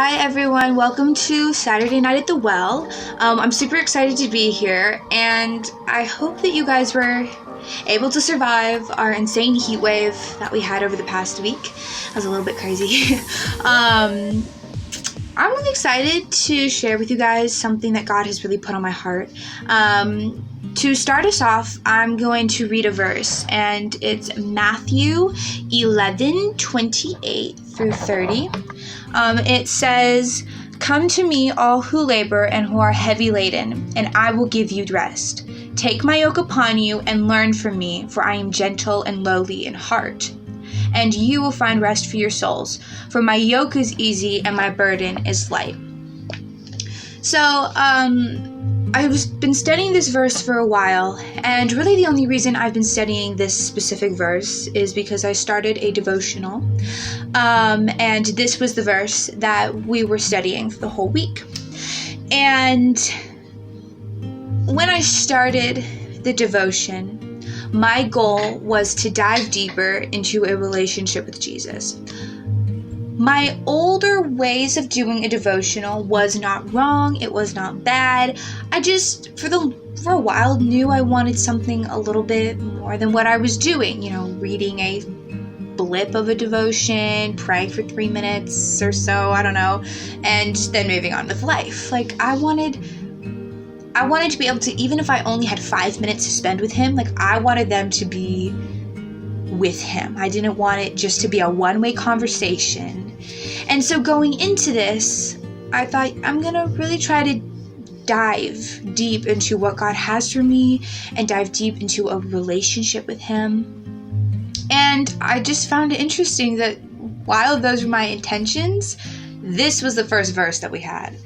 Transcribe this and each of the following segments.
Hi everyone, welcome to Saturday Night at the Well. I'm super excited to be here, and I hope that you guys were able to survive our insane heat wave that we had over the past week. That was a little bit crazy. I'm really excited to share with you guys something that God has really put on my heart. To start us off, I'm going to read a verse, and it's Matthew 11:28 through 30. It says, "Come to me, all who labor and who are heavy laden, and I will give you rest. Take my yoke upon you and learn from me, for I am gentle and lowly in heart. And you will find rest for your souls, for my yoke is easy and my burden is light." So, I've been studying this verse for a while, and really the only reason I've been studying this specific verse is because I started a devotional, and this was the verse that we were studying for the whole week. And when I started the devotion, my goal was to dive deeper into a relationship with Jesus. My older ways of doing a devotional was not wrong, it was not bad. I just, for a while, knew I wanted something a little bit more than what I was doing. Reading a blip of a devotion, praying for 3 minutes or so, I don't know, and then moving on with life. I wanted to be able to, even if I only had 5 minutes to spend with him, I wanted them to be with him. I didn't want it just to be a one-way conversation. And so going into this, I thought I'm gonna really try to dive deep into what God has for me and dive deep into a relationship with him. And I just found it interesting that while those were my intentions, this was the first verse that we had.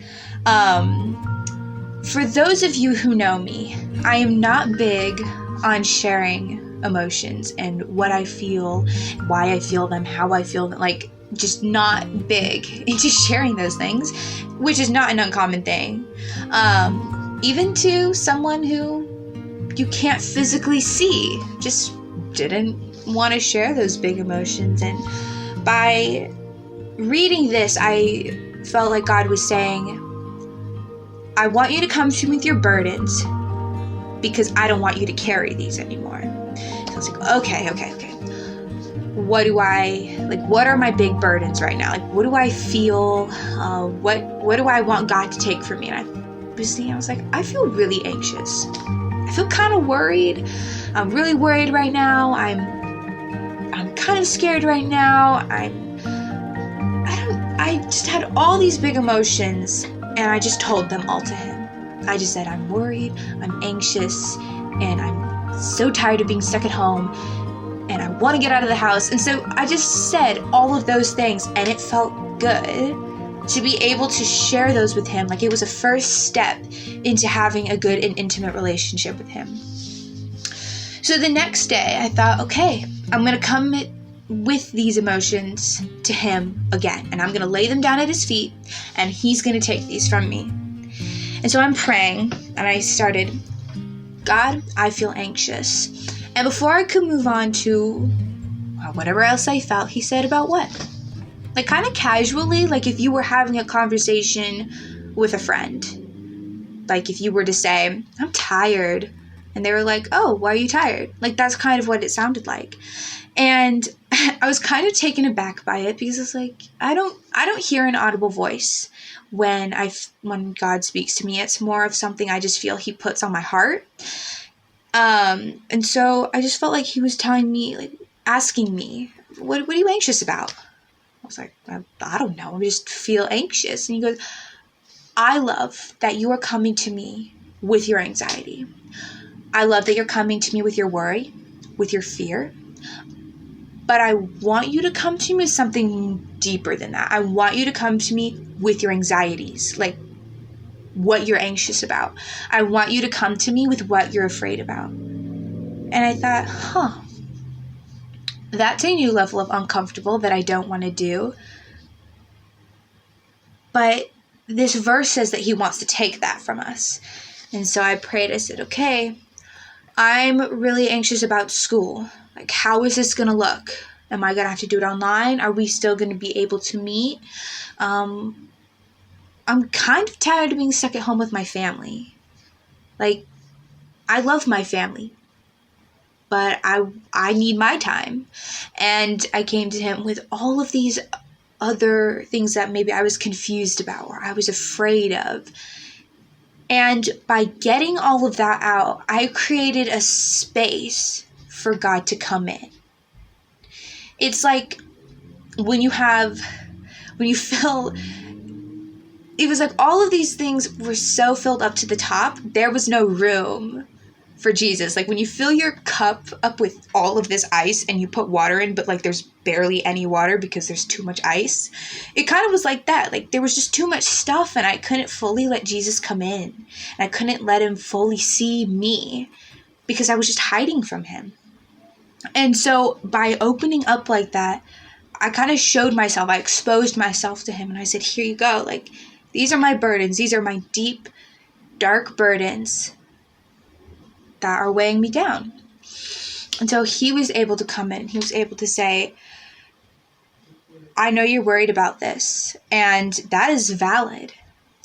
For those of you who know me, I am not big on sharing emotions and what I feel, why I feel them, how I feel them, just not big into sharing those things, which is not an uncommon thing. Even to someone who you can't physically see, just didn't want to share those big emotions. And by reading this, I felt like God was saying, I want you to come to me with your burdens because I don't want you to carry these anymore. I was like, okay. What are my big burdens right now? What do I feel? What do I want God to take from me? And I was like, I feel really anxious. I feel kind of worried. I'm really worried right now. I'm kind of scared right now. I just had all these big emotions, and I just told them all to him. I just said, I'm worried, I'm anxious, and I'm so tired of being stuck at home, and I want to get out of the house. And so I just said all of those things, and it felt good to be able to share those with him. It was a first step into having a good and intimate relationship with him. So the next day I thought, okay, I'm going to come with these emotions to him again, and I'm going to lay them down at his feet, and he's going to take these from me. And so I'm praying, and I started, God, I feel anxious. And before I could move on to whatever else I felt, he said, about what? Kind of casually, if you were having a conversation with a friend. If you were to say, I'm tired. And they were like, oh, why are you tired? That's kind of what it sounded like. And I was kind of taken aback by it because it's I don't hear an audible voice when God speaks to me. It's more of something I just feel he puts on my heart. And so I just felt like he was telling me, asking me, what are you anxious about? I was like, I don't know. I just feel anxious. And he goes, I love that you are coming to me with your anxiety. I love that you're coming to me with your worry, with your fear. But I want you to come to me with something deeper than that. I want you to come to me with your anxieties, what you're anxious about. I want you to come to me with what you're afraid about. And I thought, that's a new level of uncomfortable that I don't want to do. But this verse says that he wants to take that from us. And so I prayed, I said, okay, I'm really anxious about school. How is this going to look? Am I going to have to do it online? Are we still going to be able to meet? I'm kind of tired of being stuck at home with my family. Like, I love my family, but I need my time. And I came to him with all of these other things that maybe I was confused about or I was afraid of. And by getting all of that out, I created a space for God to come in. It's like when you fill, it was like all of these things were so filled up to the top, there was no room for Jesus. Like when you fill your cup up with all of this ice and you put water in, but like there's barely any water because there's too much ice. It kind of was like that. Like there was just too much stuff and I couldn't fully let Jesus come in. And I couldn't let him fully see me because I was just hiding from him. And so by opening up like that, I kind of showed myself, I exposed myself to him and I said, here you go. Like these are my burdens. These are my deep, dark burdens that are weighing me down. And so he was able to come in. He was able to say, I know you're worried about this, and that is valid,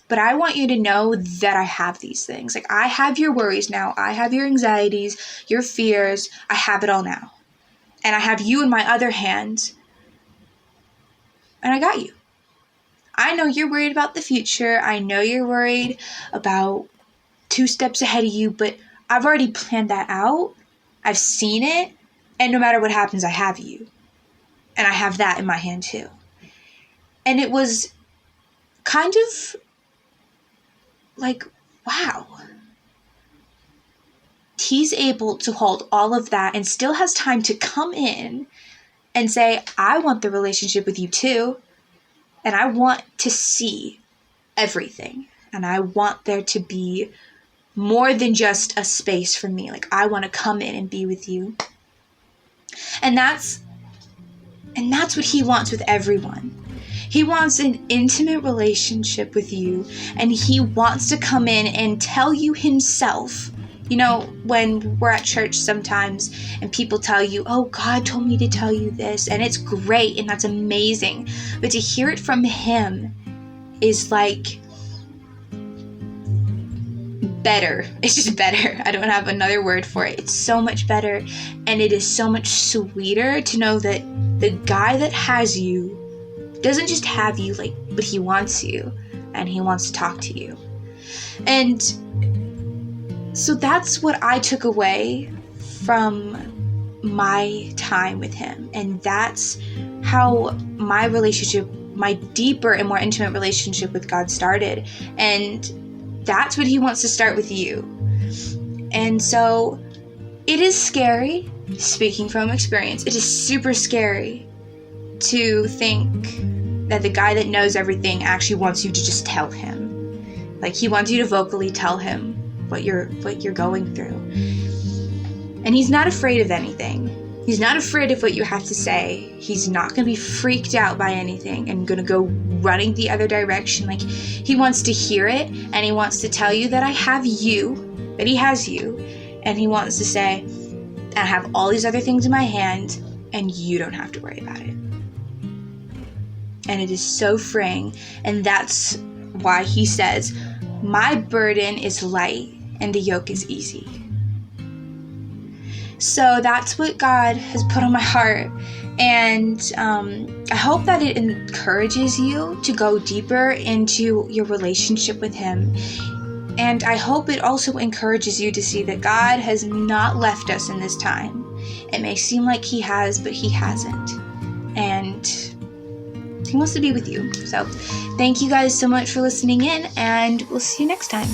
but I want you to know that I have these things. Like I have your worries now. I have your anxieties, your fears. I have it all now. And I have you in my other hand, and I got you. I know you're worried about the future. I know you're worried about 2 steps ahead of you, but I've already planned that out. I've seen it. And no matter what happens, I have you. And I have that in my hand too. And it was kind of like, wow. He's able to hold all of that and still has time to come in and say, I want the relationship with you too. And I want to see everything. And I want there to be more than just a space for me. Like I want to come in and be with you. And that's what he wants with everyone. He wants an intimate relationship with you, and he wants to come in and tell you himself. You know, when we're at church sometimes and people tell you, oh, God told me to tell you this, and it's great and that's amazing. But to hear it from him is like better. It's just better. I don't have another word for it. It's so much better, and it is so much sweeter to know that the guy that has you doesn't just have you, like, but he wants you, and he wants to talk to you. And so that's what I took away from my time with him, and that's how my relationship, my deeper and more intimate relationship with God started. And that's what he wants to start with you. And so it is scary, speaking from experience, it is super scary to think that the guy that knows everything actually wants you to just tell him. Like he wants you to vocally tell him what you're going through. And he's not afraid of anything. He's not afraid of what you have to say. He's not going to be freaked out by anything and going to go running the other direction. Like he wants to hear it, and he wants to tell you that I have you, that he has you, and he wants to say, I have all these other things in my hand, and you don't have to worry about it. And it is so freeing, and that's why he says, my burden is light and the yoke is easy. So that's what God has put on my heart, and I hope that it encourages you to go deeper into your relationship with him. And I hope it also encourages you to see that God has not left us in this time. It may seem like he has, but he hasn't. And he wants to be with you. So thank you guys so much for listening in, and we'll see you next time.